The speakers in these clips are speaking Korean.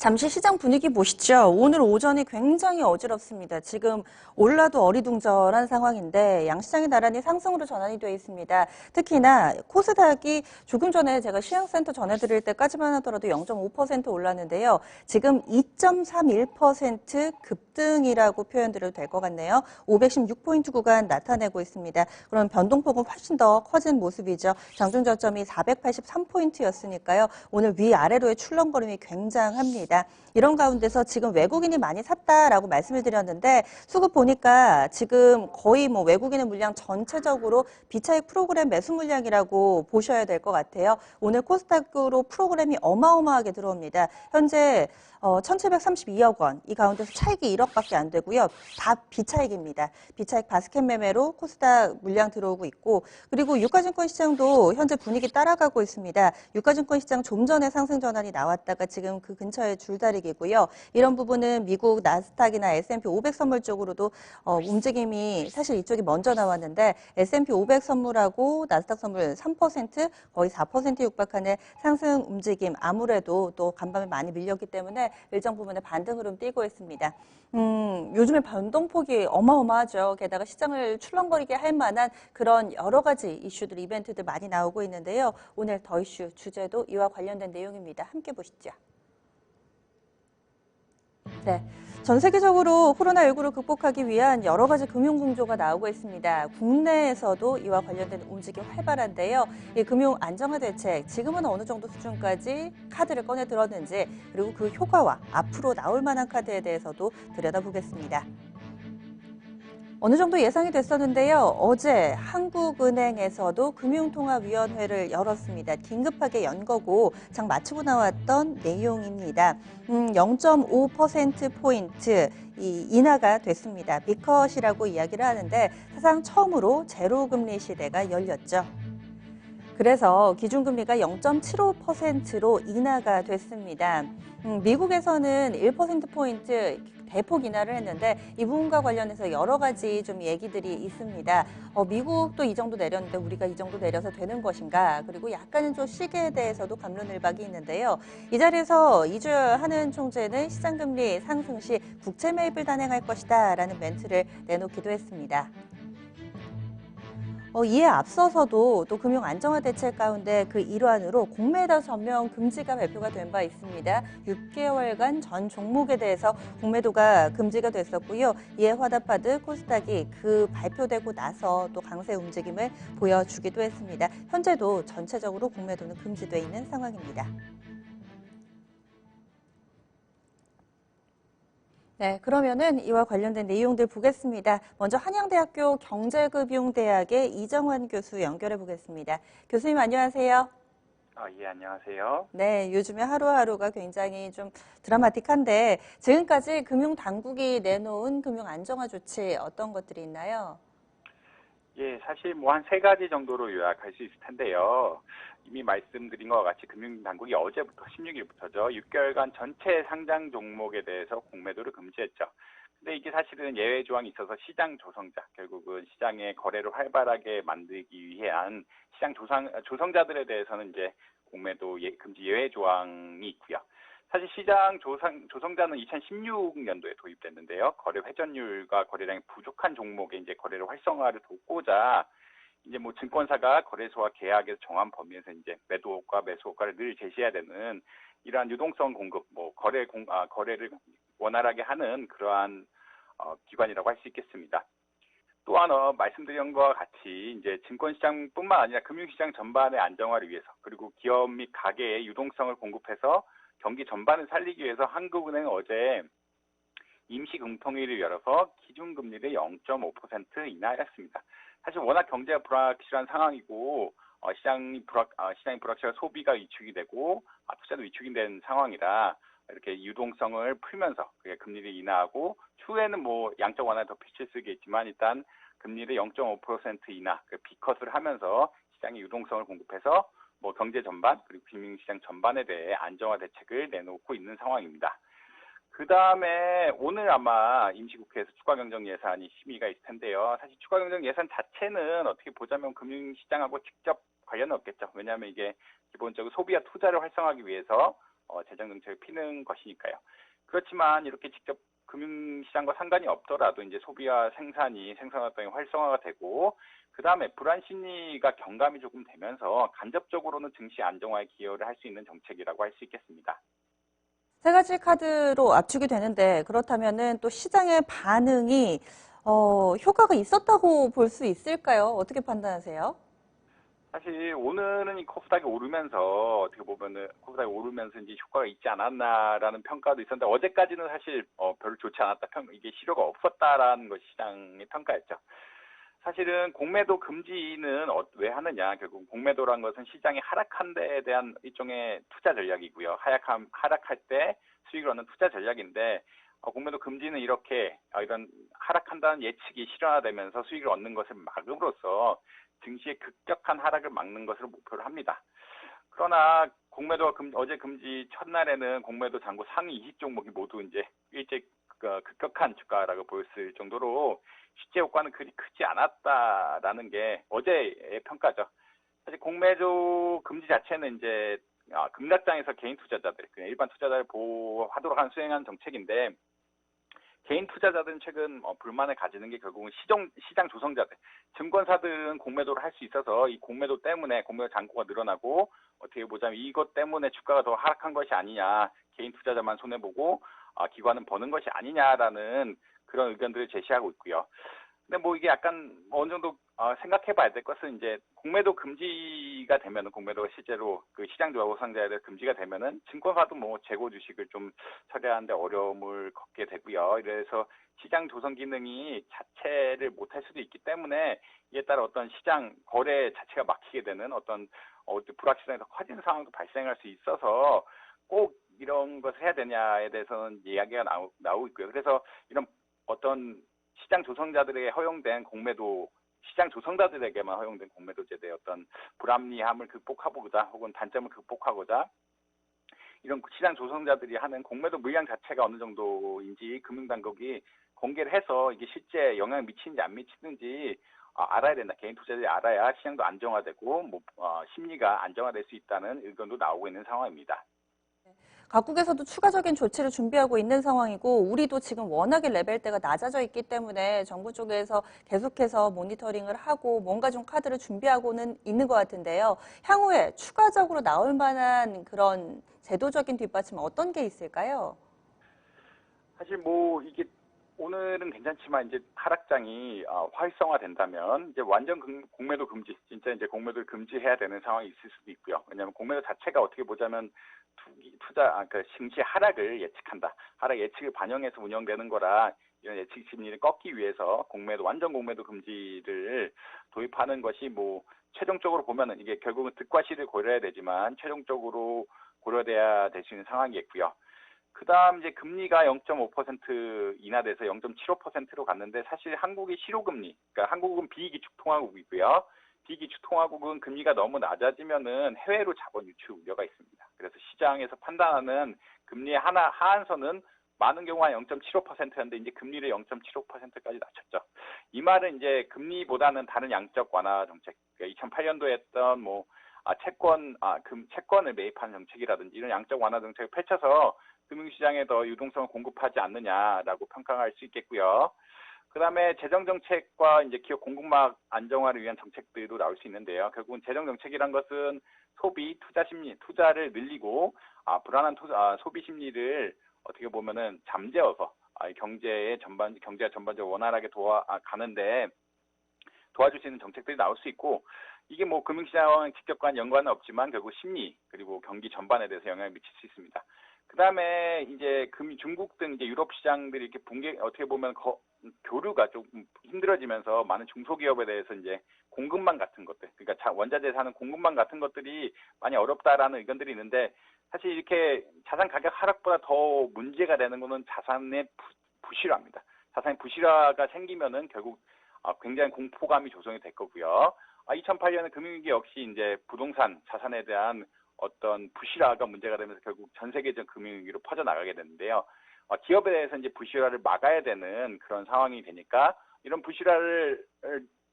잠시 시장 분위기 보시죠. 오늘 오전이 굉장히 어지럽습니다. 지금 올라도 어리둥절한 상황인데 양시장이 나란히 상승으로 전환이 되어 있습니다. 특히나 코스닥이 조금 전에 제가 시황센터 전해드릴 때까지만 하더라도 0.5% 올랐는데요. 지금 2.31% 급등이라고 표현드려도 될 것 같네요. 516포인트 구간 나타내고 있습니다. 그럼 변동폭은 훨씬 더 커진 모습이죠. 장중 저점이 483포인트였으니까요. 오늘 위아래로의 출렁거림이 굉장합니다. 이런 가운데서 지금 외국인이 많이 샀다라고 말씀을 드렸는데 수급 보니까 지금 거의 뭐 외국인의 물량 전체적으로 비차익 프로그램 매수 물량이라고 보셔야 될 것 같아요. 오늘 코스닥으로 프로그램이 어마어마하게 들어옵니다. 현재 1,732억 원, 이 가운데서 차익이 1억밖에 안 되고요. 다 비차익입니다. 비차익 바스켓 매매로 코스닥 물량 들어오고 있고, 그리고 유가증권 시장도 현재 분위기 따라가고 있습니다. 유가증권 시장 좀 전에 상승 전환이 나왔다가 지금 그 근처에 줄다리기고요. 이런 부분은 미국 나스닥이나 S&P 500 선물 쪽으로도 움직임이 사실 이쪽이 먼저 나왔는데 S&P 500 선물하고 나스닥 선물 3% 거의 4% 육박하는 상승 움직임, 아무래도 또 간밤에 많이 밀렸기 때문에 일정 부분에 반등 흐름 띄고 있습니다. 요즘에 변동폭이 어마어마하죠. 게다가 시장을 출렁거리게 할 만한 그런 여러 가지 이슈들, 이벤트들 많이 나오고 있는데요. 오늘 더 이슈 주제도 이와 관련된 내용입니다. 함께 보시죠. 네. 전 세계적으로 코로나19를 극복하기 위한 여러 가지 금융 공조가 나오고 있습니다. 국내에서도 이와 관련된 움직임 활발한데요. 이 금융 안정화 대책, 지금은 어느 정도 수준까지 카드를 꺼내 들었는지, 그리고 그 효과와 앞으로 나올 만한 카드에 대해서도 들여다보겠습니다. 어느 정도 예상이 됐었는데요. 어제 한국은행에서도 금융통화위원회를 열었습니다. 긴급하게 연 거고 장 마치고 나왔던 내용입니다. 0.5%포인트 인하가 됐습니다. 빅컷이라고 이야기를 하는데 사상 처음으로 제로금리 시대가 열렸죠. 그래서 기준금리가 0.75%로 인하가 됐습니다. 미국에서는 1%포인트 대폭 인하를 했는데 이 부분과 관련해서 여러 가지 좀 얘기들이 있습니다. 미국도 이 정도 내렸는데 우리가 이 정도 내려서 되는 것인가? 그리고 약간은 좀 시기에 대해서도 갑론을박이 있는데요. 이 자리에서 이주열 한은 총재는 시장금리 상승 시 국채 매입을 단행할 것이다 라는 멘트를 내놓기도 했습니다. 이에 앞서서도 또 금융 안정화 대책 가운데 그 일환으로 공매도 전면 금지가 발표가 된 바 있습니다. 6개월간 전 종목에 대해서 공매도가 금지가 됐었고요. 이에 화답하듯 코스닥이 그 발표되고 나서 또 강세 움직임을 보여주기도 했습니다. 현재도 전체적으로 공매도는 금지돼 있는 상황입니다. 네, 그러면은 이와 관련된 내용들 보겠습니다. 먼저 한양대학교 경제금융대학의 이정환 교수 연결해 보겠습니다. 교수님 안녕하세요. 예, 안녕하세요. 네, 요즘에 하루하루가 굉장히 좀 드라마틱한데 지금까지 금융당국이 내놓은 금융 안정화 조치 어떤 것들이 있나요? 예, 사실 뭐 한 세 가지 정도로 요약할 수 있을 텐데요. 이미 말씀드린 것과 같이 금융당국이 어제부터 16일부터죠. 6개월간 전체 상장 종목에 대해서 공매도를 금지했죠. 근데 이게 사실은 예외 조항이 있어서 시장 조성자, 결국은 시장의 거래를 활발하게 만들기 위한 시장 조성자들에 대해서는 이제 공매도 금지 예외 조항이 있고요. 사실 시장 조성자는 2016년도에 도입됐는데요. 거래 회전율과 거래량이 부족한 종목에 이제 거래를 활성화를 돕고자 이제 뭐 증권사가 거래소와 계약에서 정한 범위에서 이제 매도효과, 매수효과를 늘 제시해야 되는 이러한 유동성 공급, 뭐 거래를 원활하게 하는 그러한 기관이라고 할 수 있겠습니다. 또한 말씀드린 것과 같이 이제 증권시장뿐만 아니라 금융시장 전반의 안정화를 위해서 그리고 기업 및 가계의 유동성을 공급해서 경기 전반을 살리기 위해서 한국은행은 어제 임시금통위를 열어서 기준금리를 0.5% 인하했습니다. 사실 워낙 경제가 불확실한 상황이고 시장이 불확실한 소비가 위축이 되고 투자도 위축이 된 상황이라 이렇게 유동성을 풀면서 금리를 인하하고 추후에는 뭐 양적 완화에 더 비칠 수 있겠지만 일단 금리를 0.5% 인하 비컷을 하면서 시장의 유동성을 공급해서 뭐 경제 전반 그리고 금융시장 전반에 대해 안정화 대책을 내놓고 있는 상황입니다. 그 다음에 오늘 아마 임시국회에서 추가경정 예산이 심의가 있을 텐데요. 사실 추가경정 예산 자체는 어떻게 보자면 금융시장하고 직접 관련은 없겠죠. 왜냐하면 이게 기본적으로 소비와 투자를 활성화하기 위해서 재정 정책을 피는 것이니까요. 그렇지만 이렇게 직접 금융시장과 상관이 없더라도 이제 소비와 생산 활동이 활성화가 되고 그 다음에 불안 심리가 경감이 조금 되면서 간접적으로는 증시 안정화에 기여를 할 수 있는 정책이라고 할 수 있겠습니다. 세 가지 카드로 압축이 되는데 그렇다면은 또 시장의 반응이 효과가 있었다고 볼 수 있을까요? 어떻게 판단하세요? 사실 오늘은 이 코스닥이 오르면서 어떻게 보면은 코스닥이 오르면서 이제 효과가 있지 않았나라는 평가도 있었는데 어제까지는 사실 별로 좋지 않았다 이게 실효가 없었다라는 것이 시장의 평가였죠. 사실은 공매도 금지는 왜 하느냐? 결국 공매도란 것은 시장이 하락한 데에 대한 일종의 투자 전략이고요. 하락할 때 수익을 얻는 투자 전략인데 공매도 금지는 이렇게 이런 하락한다는 예측이 실현화되면서 수익을 얻는 것을 막음으로써 증시의 급격한 하락을 막는 것을 목표로 합니다. 그러나 공매도가 어제 금지 첫날에는 공매도 잔고 상위 20종목이 모두 이제 일찍 급격한 주가라고 보였을 정도로 실제 효과는 그리 크지 않았다라는 게 어제의 평가죠. 사실 공매도 금지 자체는 이제 급락장에서 개인 투자자들, 그냥 일반 투자자를 보호하도록 수행한 정책인데 개인 투자자들은 최근 불만을 가지는 게 결국은 시장 조성자들, 증권사들은 공매도를 할 수 있어서 이 공매도 때문에 공매도 잔고가 늘어나고 어떻게 보자면 이것 때문에 주가가 더 하락한 것이 아니냐, 개인 투자자만 손해보고 기관은 버는 것이 아니냐라는 그런 의견들을 제시하고 있고요. 근데 뭐 이게 약간 어느 정도 생각해봐야 될 것은 이제 공매도 금지가 되면은 공매도가 실제로 그 시장 조성자에 대해 금지가 되면은 증권사도 뭐 재고 주식을 좀 처리하는데 어려움을 겪게 되고요. 이래서 시장 조성 기능이 자체를 못할 수도 있기 때문에 이에 따라 어떤 시장 거래 자체가 막히게 되는 어떤 불확실성이 더 커지는 상황도 발생할 수 있어서 꼭 이런 것을 해야 되냐에 대해서는 이야기가 나오고 있고요. 그래서 이런 어떤 시장 조성자들에게 허용된 공매도, 시장 조성자들에게만 허용된 공매도 제도의 어떤 불합리함을 극복하고자 혹은 단점을 극복하고자 이런 시장 조성자들이 하는 공매도 물량 자체가 어느 정도인지 금융당국이 공개를 해서 이게 실제 영향을 미치는지 안 미치는지 알아야 된다. 개인 투자자들이 알아야 시장도 안정화되고 심리가 안정화될 수 있다는 의견도 나오고 있는 상황입니다. 각국에서도 추가적인 조치를 준비하고 있는 상황이고 우리도 지금 워낙에 레벨대가 낮아져 있기 때문에 정부 쪽에서 계속해서 모니터링을 하고 뭔가 좀 카드를 준비하고는 있는 것 같은데요. 향후에 추가적으로 나올 만한 그런 제도적인 뒷받침 어떤 게 있을까요? 사실 뭐 이게 오늘은 괜찮지만 이제 하락장이 활성화된다면 이제 완전 공매도 금지, 진짜 이제 공매도를 금지해야 되는 상황이 있을 수도 있고요. 왜냐하면 공매도 자체가 어떻게 보자면 그 증시 하락을 예측한다. 하락 예측을 반영해서 운영되는 거라 이런 예측 심리를 꺾기 위해서 완전 공매도 금지를 도입하는 것이 뭐 최종적으로 보면은 이게 결국은 득과 실을 고려해야 되지만 최종적으로 고려돼야 될 수 있는 상황이겠고요. 그다음 이제 금리가 0.5% 인하돼서 0.75%로 갔는데 사실 한국이 실효금리, 그러니까 한국은 비기축 통화국이고요. 비기축 통화국은 금리가 너무 낮아지면은 해외로 자본 유출 우려가 있습니다. 그래서 시장에서 판단하는 금리의 하한선은 많은 경우 한 0.75%였는데 이제 금리를 0.75%까지 낮췄죠. 이 말은 이제 금리보다는 다른 양적 완화 정책, 그러니까 2008년도에 했던 채권을 매입하는 정책이라든지 이런 양적 완화 정책을 펼쳐서 금융시장에 더 유동성을 공급하지 않느냐라고 평가할 수 있겠고요. 그다음에 재정 정책과 이제 기업 공급망 안정화를 위한 정책들도 나올 수 있는데요. 결국은 재정 정책이란 것은 소비, 투자 심리, 투자를 늘리고 불안한 소비 심리를 어떻게 보면은 잠재워서 경제가 전반적으로 원활하게 가는데 도와줄 수 있는 정책들이 나올 수 있고 이게 뭐 금융시장과 직접과는 연관은 없지만 결국 심리 그리고 경기 전반에 대해서 영향을 미칠 수 있습니다. 그다음에 이제 중국 등 이제 유럽 시장들이 이렇게 어떻게 보면 교류가 좀 힘들어지면서 많은 중소기업에 대해서 이제 공급망 같은 것들, 그러니까 원자재 사는 공급망 같은 것들이 많이 어렵다라는 의견들이 있는데 사실 이렇게 자산 가격 하락보다 더 문제가 되는 거는 자산의 부실화입니다. 자산의 부실화가 생기면은 결국 굉장히 공포감이 조성이 될 거고요. 2008년에 금융위기 역시 이제 부동산 자산에 대한 어떤 부실화가 문제가 되면서 결국 전 세계적 금융위기로 퍼져나가게 되는데요. 기업에 대해서 이제 부실화를 막아야 되는 그런 상황이 되니까 이런 부실화를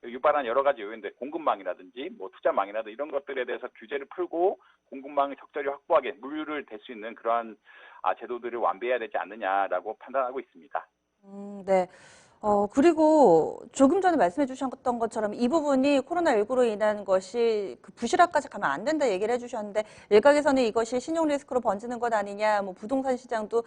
유발한 여러 가지 요인들, 공급망이라든지 뭐 투자망이라든지 이런 것들에 대해서 규제를 풀고 공급망을 적절히 확보하게 물류를 댈 수 있는 그러한 제도들을 완비해야 되지 않느냐라고 판단하고 있습니다. 네. 그리고 조금 전에 말씀해 주셨던 것처럼 이 부분이 코로나19로 인한 것이 그 부실화까지 가면 안 된다 얘기를 해주셨는데 일각에서는 이것이 신용 리스크로 번지는 것 아니냐, 뭐 부동산 시장도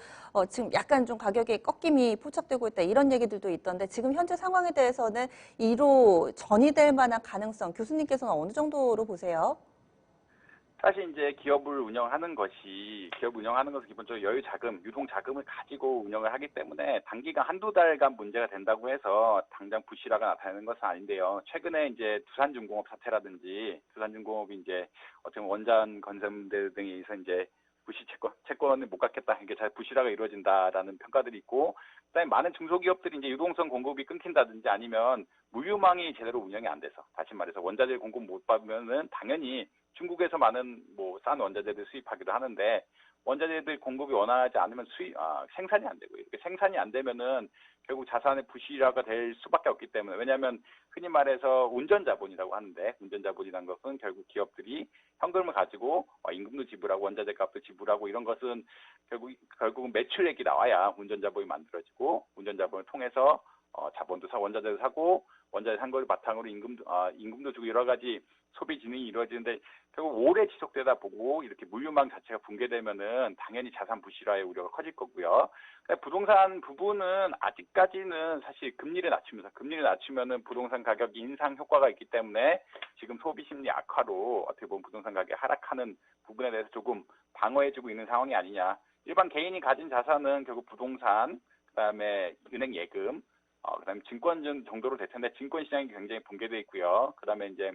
지금 약간 좀 가격에 꺾임이 포착되고 있다 이런 얘기들도 있던데 지금 현재 상황에 대해서는 이로 전이될 만한 가능성 교수님께서는 어느 정도로 보세요? 사실 이제 기업을 운영하는 것이 기본적으로 여유 자금, 유동 자금을 가지고 운영을 하기 때문에 단기간 한두 달간 문제가 된다고 해서 당장 부실화가 나타나는 것은 아닌데요. 최근에 이제 두산중공업 사태라든지 두산중공업이 이제 어떻게 보면 원전 건설들 등에 의해서 이제 부실 채권을 못 갚겠다. 이게 잘 부실화가 이루어진다라는 평가들이 있고, 그다음에 많은 중소기업들이 이제 유동성 공급이 끊긴다든지 아니면 물류망이 제대로 운영이 안 돼서 다시 말해서 원자재 공급 못 받으면은 당연히 중국에서 많은 뭐 싼 원자재들 수입하기도 하는데 원자재들 공급이 원활하지 않으면 생산이 안 되고 이렇게 생산이 안 되면은 결국 자산의 부실화가 될 수밖에 없기 때문에 왜냐하면 흔히 말해서 운전자본이라고 하는데 운전자본이라는 것은 결국 기업들이 현금을 가지고 임금도 지불하고 원자재 값도 지불하고 이런 것은 결국은 매출액이 나와야 운전자본이 만들어지고 운전자본을 통해서 자본도 원자재도 사고 원자재 산 걸 바탕으로 임금도 주고 여러 가지 소비 진흥이 이루어지는데 결국 오래 지속되다 보고 이렇게 물류망 자체가 붕괴되면은 당연히 자산 부실화의 우려가 커질 거고요. 부동산 부분은 아직까지는 사실 금리를 낮추면은 부동산 가격 인상 효과가 있기 때문에 지금 소비 심리 악화로 어떻게 보면 부동산 가격이 하락하는 부분에 대해서 조금 방어해주고 있는 상황이 아니냐. 일반 개인이 가진 자산은 결국 부동산, 그다음에 은행 예금, 그다음에 증권 정도로 될 텐데 증권 시장이 굉장히 붕괴돼 있고요. 그다음에 이제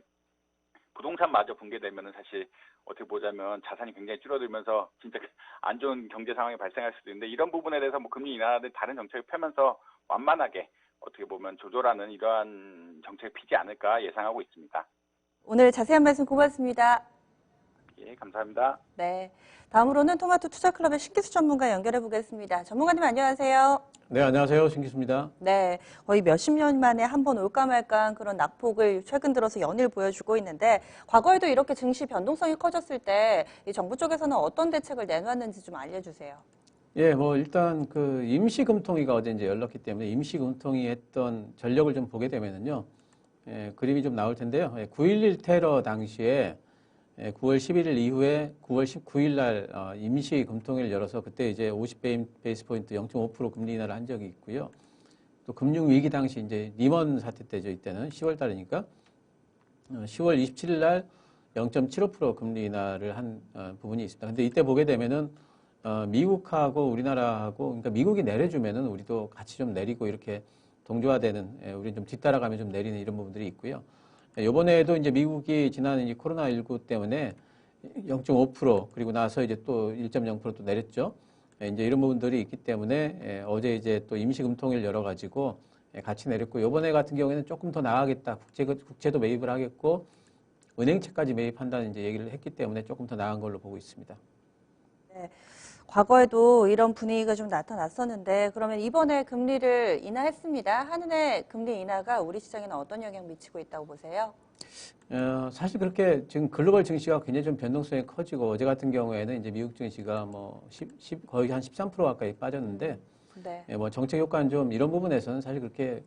부동산마저 붕괴되면은 사실 어떻게 보자면 자산이 굉장히 줄어들면서 진짜 안 좋은 경제 상황이 발생할 수도 있는데 이런 부분에 대해서 뭐 금리 인하든 다른 정책을 펴면서 완만하게 어떻게 보면 조절하는 이러한 정책을 피지 않을까 예상하고 있습니다. 오늘 자세한 말씀 고맙습니다. 예, 감사합니다. 네. 다음으로는 토마토 투자클럽의 신기수 전문가 연결해 보겠습니다. 전문가님 안녕하세요. 네, 안녕하세요. 신기수입니다. 네, 거의 몇십 년 만에 한 번 올까 말까한 그런 낙폭을 최근 들어서 연일 보여주고 있는데 과거에도 이렇게 증시 변동성이 커졌을 때 이 정부 쪽에서는 어떤 대책을 내놨는지 좀 알려주세요. 예, 뭐 일단 그 임시금통위가 어제 이제 열렸기 때문에 임시금통위 했던 전력을 좀 보게 되면은요, 그림이 좀 나올 텐데요. 9.11 테러 당시에 9월 11일 이후에 9월 19일 날 임시금통위를 열어서 그때 이제 50베이스 포인트 0.5% 금리 인하를 한 적이 있고요. 또 금융위기 당시 이제 리먼 사태 때죠. 이때는 10월 달이니까 10월 27일 날 0.75% 금리 인하를 한 부분이 있습니다. 근데 이때 보게 되면은 미국하고 우리나라하고 그러니까 미국이 내려주면은 우리도 같이 좀 내리고 이렇게 동조화되는 우리는 좀 뒤따라가면 좀 내리는 이런 부분들이 있고요. 이번에도 이제 미국이 지난 이 코로나19 때문에 0.5% 그리고 나서 이제 또 1.0% 또 내렸죠. 이제 이런 부분들이 있기 때문에 어제 이제 또 임시금통위를 열어가지고 같이 내렸고 이번에 같은 경우에는 조금 더 나아가겠다. 국채도 매입을 하겠고 은행채까지 매입한다는 이제 얘기를 했기 때문에 조금 더 나은 걸로 보고 있습니다. 네. 과거에도 이런 분위기가 좀 나타났었는데 그러면 이번에 금리를 인하했습니다. 한은의 금리 인하가 우리 시장에는 어떤 영향 미치고 있다고 보세요? 사실 그렇게 지금 글로벌 증시가 굉장히 좀 변동성이 커지고 어제 같은 경우에는 이제 미국 증시가 뭐 거의 한 13% 가까이 빠졌는데 네. 뭐 정책 효과는 좀 이런 부분에서는 사실 그렇게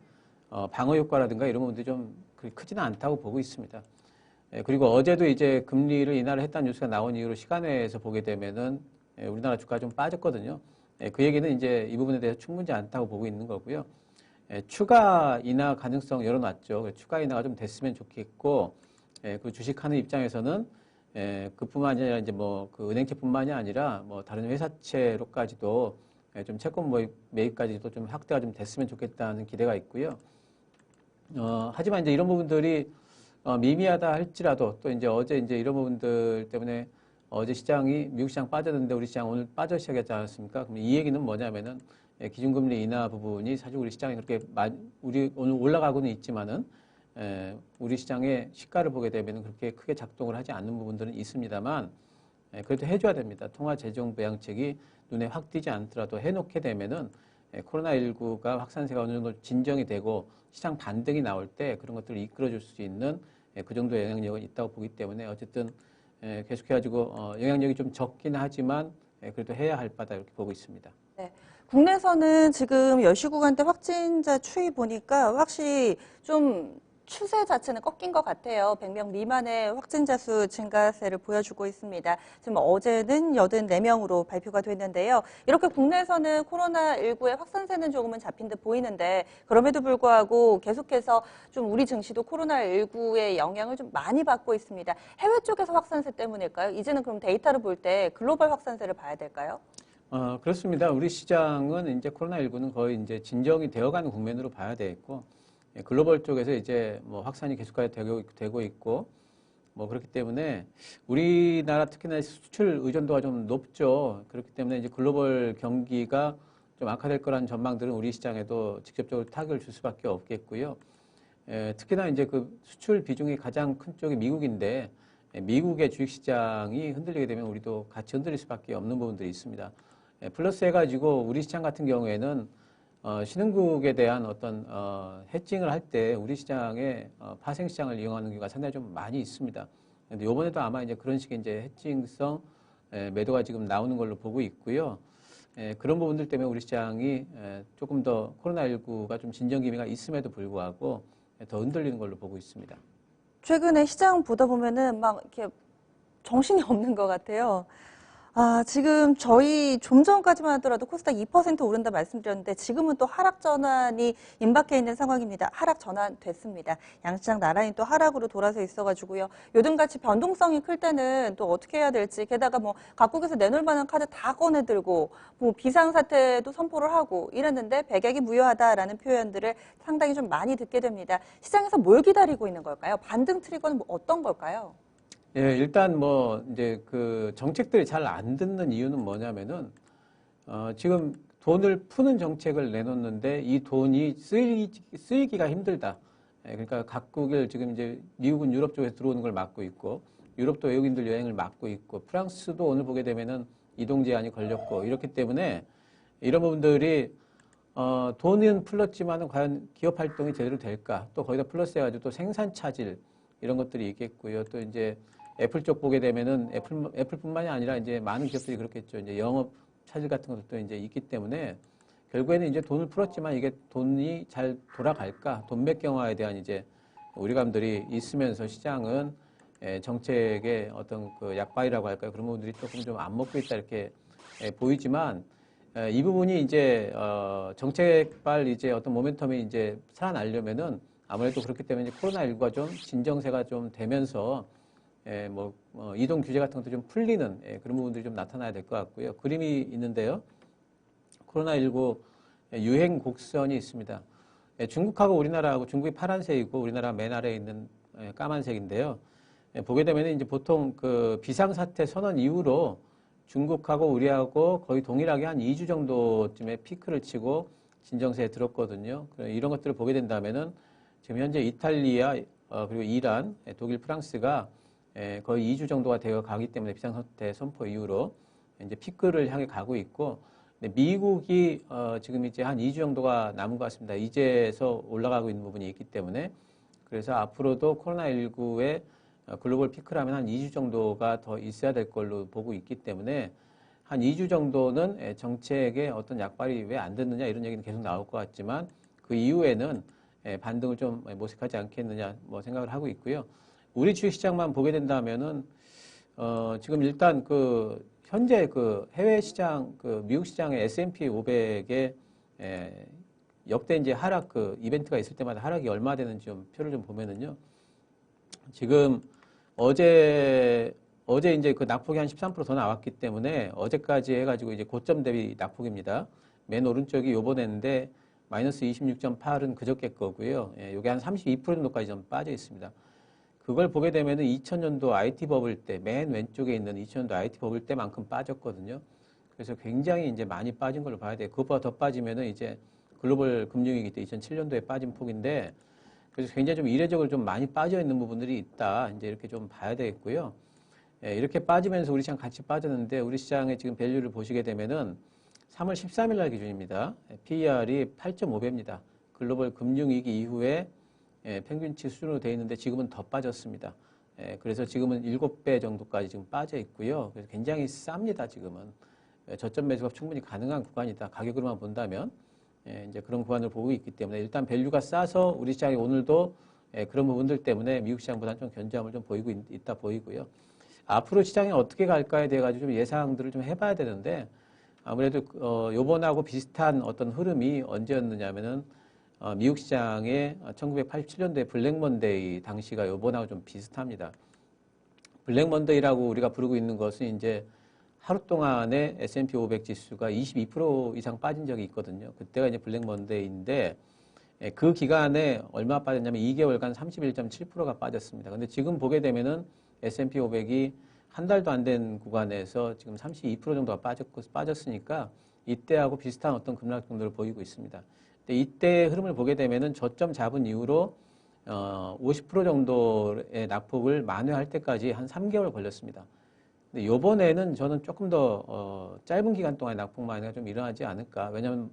방어 효과라든가 이런 부분들이 좀 크지는 않다고 보고 있습니다. 그리고 어제도 이제 금리를 인하를 했다는 뉴스가 나온 이후로 시간에서 보게 되면은 우리나라 주가가 좀 빠졌거든요. 그 얘기는 이제 이 부분에 대해서 충분치 않다고 보고 있는 거고요. 추가 인하 가능성 열어놨죠. 추가 인하가 좀 됐으면 좋겠고, 그 주식하는 입장에서는 그뿐만 아니라 이제 뭐 그 은행채뿐만이 아니라 뭐 다른 회사채로까지도 좀 채권 매입까지도 좀 확대가 좀 됐으면 좋겠다는 기대가 있고요. 하지만 이제 이런 부분들이 미미하다 할지라도 또 이제 어제 이제 이런 부분들 때문에 어제 시장이 미국 시장 빠졌는데 우리 시장 오늘 빠져 시작했지 않았습니까? 그럼 이 얘기는 뭐냐면은 기준금리 인하 부분이 사실 우리 시장이 그렇게 우리 오늘 올라가고는 있지만은 우리 시장의 시가를 보게 되면 그렇게 크게 작동을 하지 않는 부분들은 있습니다만 그래도 해줘야 됩니다. 통화 재정 부양책이 눈에 확 띄지 않더라도 해놓게 되면은 코로나19가 확산세가 어느 정도 진정이 되고 시장 반등이 나올 때 그런 것들을 이끌어줄 수 있는 그 정도의 영향력은 있다고 보기 때문에 어쨌든 계속해가지고 영향력이 좀 적긴 하지만 그래도 해야 할 바다 이렇게 보고 있습니다. 네. 국내에서는 지금 10시 구간대 확진자 추이 보니까 확실히 좀 추세 자체는 꺾인 것 같아요. 100명 미만의 확진자 수 증가세를 보여주고 있습니다. 지금 어제는 84명으로 발표가 됐는데요. 이렇게 국내에서는 코로나19의 확산세는 조금은 잡힌 듯 보이는데 그럼에도 불구하고 계속해서 좀 우리 증시도 코로나19의 영향을 좀 많이 받고 있습니다. 해외 쪽에서 확산세 때문일까요? 이제는 그럼 데이터를 볼 때 글로벌 확산세를 봐야 될까요? 그렇습니다. 우리 시장은 이제 코로나19는 거의 이제 진정이 되어가는 국면으로 봐야 되겠고, 글로벌 쪽에서 이제 뭐 확산이 계속해서 되고 있고, 뭐 그렇기 때문에 우리나라 특히나 수출 의존도가 좀 높죠. 그렇기 때문에 이제 글로벌 경기가 좀 악화될 거라는 전망들은 우리 시장에도 직접적으로 타격을 줄 수밖에 없겠고요. 특히나 이제 그 수출 비중이 가장 큰 쪽이 미국인데, 미국의 주식시장이 흔들리게 되면 우리도 같이 흔들릴 수밖에 없는 부분들이 있습니다. 플러스 해가지고 우리 시장 같은 경우에는 신흥국에 대한 어떤 해칭을 할 때 우리 시장의 파생 시장을 이용하는 경우가 상당히 좀 많이 있습니다. 근데 이번에도 아마 이제 그런 식의 이제 해칭성 매도가 지금 나오는 걸로 보고 있고요. 그런 부분들 때문에 우리 시장이 조금 더 코로나19가 좀 진정 기미가 있음에도 불구하고 더 흔들리는 걸로 보고 있습니다. 최근에 시장 보다 보면은 막 이렇게 정신이 없는 것 같아요. 지금 저희 좀 전까지만 하더라도 코스닥 2% 오른다 말씀드렸는데 지금은 또 하락 전환이 임박해 있는 상황입니다. 하락 전환됐습니다. 양시장 나란히 또 하락으로 돌아서 있어가지고요. 요즘같이 변동성이 클 때는 또 어떻게 해야 될지 게다가 뭐 각국에서 내놓을 만한 카드 다 꺼내들고 뭐 비상사태도 선포를 하고 이랬는데 백약이 무효하다라는 표현들을 상당히 좀 많이 듣게 됩니다. 시장에서 뭘 기다리고 있는 걸까요? 반등 트리거는 뭐 어떤 걸까요? 예, 일단 뭐 이제 그 정책들이 잘 안 듣는 이유는 뭐냐면은 지금 돈을 푸는 정책을 내놓는데 이 돈이 쓰이기가 힘들다. 그러니까 각국을 지금 이제 미국은 유럽 쪽에서 들어오는 걸 막고 있고 유럽도 외국인들 여행을 막고 있고 프랑스도 오늘 보게 되면은 이동 제한이 걸렸고 이렇기 때문에 이런 부분들이 돈은 풀렸지만은 과연 기업 활동이 제대로 될까? 또 거기다 플러스 해가지고 또 생산 차질 이런 것들이 있겠고요. 또 이제 애플 쪽 보게 되면은 애플뿐만이 아니라 이제 많은 기업들이 그렇겠죠. 이제 영업 차질 같은 것도 이제 있기 때문에 결국에는 이제 돈을 풀었지만 이게 돈이 잘 돌아갈까? 돈맥경화에 대한 이제 우려감들이 있으면서 시장은 정책의 어떤 그 약발이라고 할까요? 그런 부분들이 조금 좀 안 먹고 있다 이렇게 보이지만 이 부분이 이제 정책발 이제 어떤 모멘텀이 이제 살아나려면은 아무래도 그렇기 때문에 이제 코로나19가 좀 진정세가 좀 되면서 이동 규제 같은 것도 좀 풀리는 그런 부분들이 좀 나타나야 될 것 같고요. 그림이 있는데요. 코로나19 유행 곡선이 있습니다. 중국하고 우리나라하고 중국이 파란색이고 우리나라 맨 아래에 있는 까만색인데요. 보게 되면 이제 보통 그 비상사태 선언 이후로 중국하고 우리하고 거의 동일하게 한 2주 정도쯤에 피크를 치고 진정세에 들었거든요. 이런 것들을 보게 된다면은 지금 현재 이탈리아 그리고 이란, 독일, 프랑스가 거의 2주 정도가 되어 가기 때문에 비상사태 선포 이후로 이제 피크를 향해 가고 있고, 근데 미국이 지금 이제 한 2주 정도가 남은 것 같습니다. 이제서 올라가고 있는 부분이 있기 때문에 그래서 앞으로도 코로나19의 글로벌 피크라면 한 2주 정도가 더 있어야 될 걸로 보고 있기 때문에 한 2주 정도는 정책의 어떤 약발이 왜 안 됐느냐 이런 얘기는 계속 나올 것 같지만 그 이후에는 반등을 좀 모색하지 않겠느냐 뭐 생각을 하고 있고요. 우리 주식시장만 보게 된다면은 지금 일단 그 현재 그 해외 시장 그 미국 시장의 S&P 500의 역대 이제 하락 그 이벤트가 있을 때마다 하락이 얼마 되는지 좀 표를 좀 보면은요. 지금 어제 이제 그 낙폭이 한 13% 더 나왔기 때문에 어제까지 해가지고 이제 고점 대비 낙폭입니다. 맨 오른쪽이 요번에인데 마이너스 26.8은 그저께 거고요. 요게 한 32% 정도까지 좀 빠져 있습니다. 그걸 보게 되면은 2000년도 IT 버블 때, 맨 왼쪽에 있는 2000년도 IT 버블 때만큼 빠졌거든요. 그래서 굉장히 이제 많이 빠진 걸로 봐야 돼요. 그것보다 더 빠지면은 이제 글로벌 금융위기 때 2007년도에 빠진 폭인데, 그래서 굉장히 좀 이례적으로 좀 많이 빠져 있는 부분들이 있다. 이제 이렇게 좀 봐야 되겠고요. 이렇게 빠지면서 우리 시장 같이 빠졌는데, 우리 시장의 지금 밸류를 보시게 되면은 3월 13일 날 기준입니다. PER이 8.5배입니다. 글로벌 금융위기 이후에 평균치 수준으로 되어 있는데 지금은 더 빠졌습니다. 그래서 지금은 7배 정도까지 지금 빠져 있고요. 그래서 굉장히 쌉니다, 지금은. 저점 매수가 충분히 가능한 구간이다. 가격으로만 본다면. 이제 그런 구간을 보고 있기 때문에 일단 밸류가 싸서 우리 시장이 오늘도 그런 부분들 때문에 미국 시장보다는 좀 견조함을 좀 보이고 있다 보이고요. 앞으로 시장이 어떻게 갈까에 대해 가지고 좀 예상들을 좀 해봐야 되는데 아무래도 요번하고 비슷한 어떤 흐름이 언제였느냐면은 미국 시장의 1987년도에 블랙 먼데이 당시가 요번하고 좀 비슷합니다. 블랙 먼데이라고 우리가 부르고 있는 것은 이제 하루 동안에 S&P 500 지수가 22% 이상 빠진 적이 있거든요. 그때가 이제 블랙 먼데이인데 그 기간에 얼마 빠졌냐면 2개월간 31.7%가 빠졌습니다. 근데 지금 보게 되면은 S&P 500이 한 달도 안 된 구간에서 지금 32% 정도가 빠졌으니까 이때하고 비슷한 어떤 급락 정도를 보이고 있습니다. 근데 이때 흐름을 보게 되면은 저점 잡은 이후로 50% 정도의 낙폭을 만회할 때까지 한 3개월 걸렸습니다. 근데 요번에는 저는 조금 더 짧은 기간 동안에 낙폭 만회가 좀 일어나지 않을까. 왜냐하면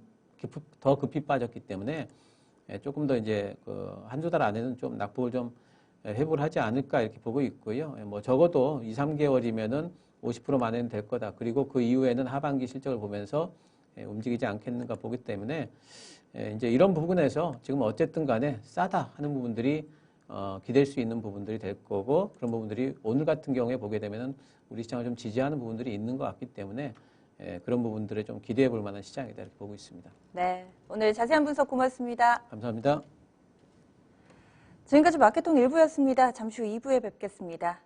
더 급히 빠졌기 때문에 조금 더 이제 한두 달 안에는 좀 낙폭을 좀 회복을 하지 않을까 이렇게 보고 있고요. 뭐 적어도 2, 3개월이면은 50% 만회는 될 거다. 그리고 그 이후에는 하반기 실적을 보면서 움직이지 않겠는가 보기 때문에 이제 이런 부분에서 지금 어쨌든 간에 싸다 하는 부분들이 기댈 수 있는 부분들이 될 거고 그런 부분들이 오늘 같은 경우에 보게 되면은 우리 시장을 좀 지지하는 부분들이 있는 것 같기 때문에 그런 부분들에 좀 기대해 볼 만한 시장이다 이렇게 보고 있습니다. 네, 오늘 자세한 분석 고맙습니다. 감사합니다. 지금까지 마케팅 1부였습니다. 잠시 후 2부에 뵙겠습니다.